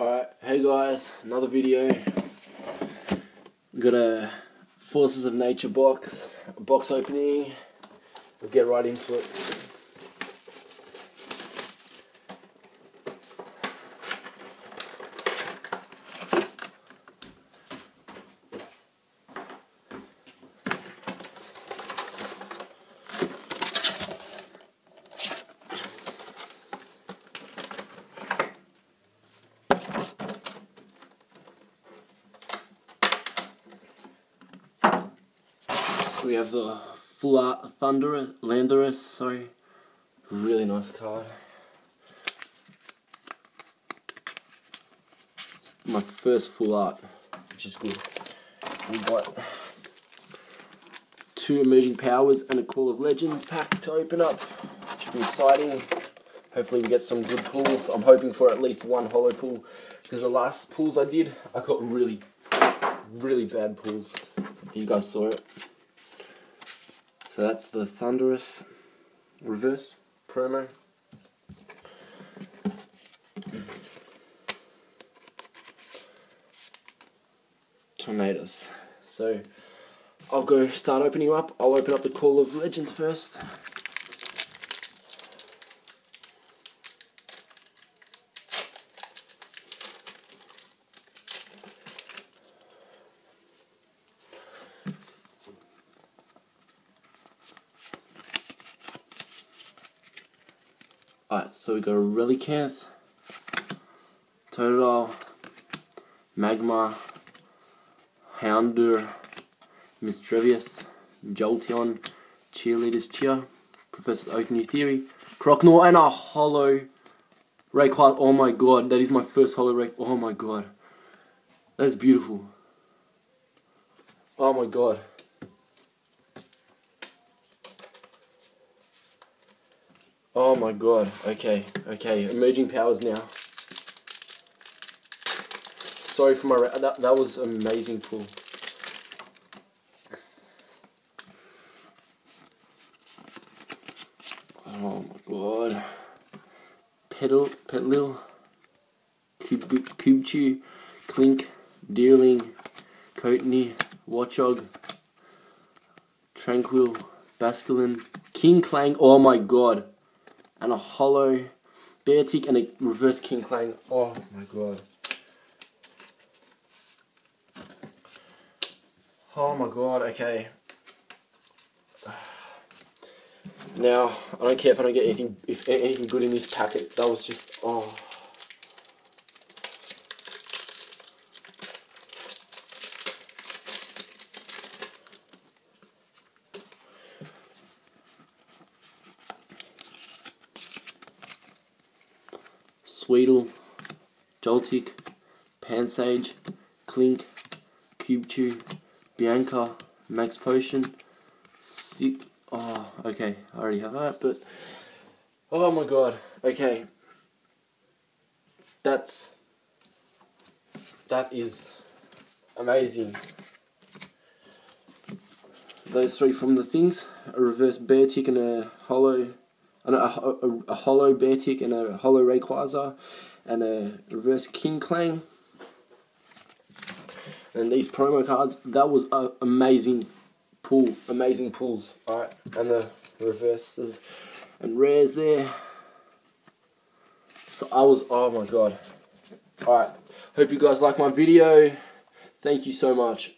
Alright, hey guys, another video. Got a Forces of Nature box opening. We'll get right into it. So we have the Full Art Landorus, sorry. Really nice card. My first full art, which is good. We got 2 Emerging Powers and a Call of Legends pack to open up. Should be exciting. Hopefully we get some good pulls. I'm hoping for at least 1 holo pull, because the last pulls I did, I got really bad pulls. You guys saw it. So that's the Thunderous reverse promo. Tornadoes. So I'll go start opening them up. I'll open up the Call of Legends first. Alright, so we got a Relicanth, Totodile, Magma, Houndour, Misdrevious, Jolteon, Cheerleader's Cheer, Professor Oak New Theory, Croconaw, and a holo Rayquaza. Oh my god, that is my first holo Rayquaza. Oh my god, that is beautiful. Oh my god. Oh my god, okay, Emerging Powers now. Sorry for my that was an amazing pull. Oh my god. Petlil, Cubechoo, Clink, Deerling, Coatney, Watchog, Tranquil, Basculin, King Clang, oh my god. And a holo Beartic and a reverse King Clang. Oh my god. Oh my god, okay. Now, I don't care if I don't get anything good in this packet. That was just, oh. Sweedle, Joltik, Pansage, Clink, Cubechoo, Bianca, Max Potion, oh, okay, I already have that, but, oh my god, okay, that is amazing. Those 3 from the things, a reverse Beartic and a holo, a holo Beartic and a holo Rayquaza, and a reverse King Clang. And these promo cards, that was an amazing pull, amazing pulls. Alright, and the reverses and rares there. So I was, oh my god. Alright, hope you guys like my video. Thank you so much.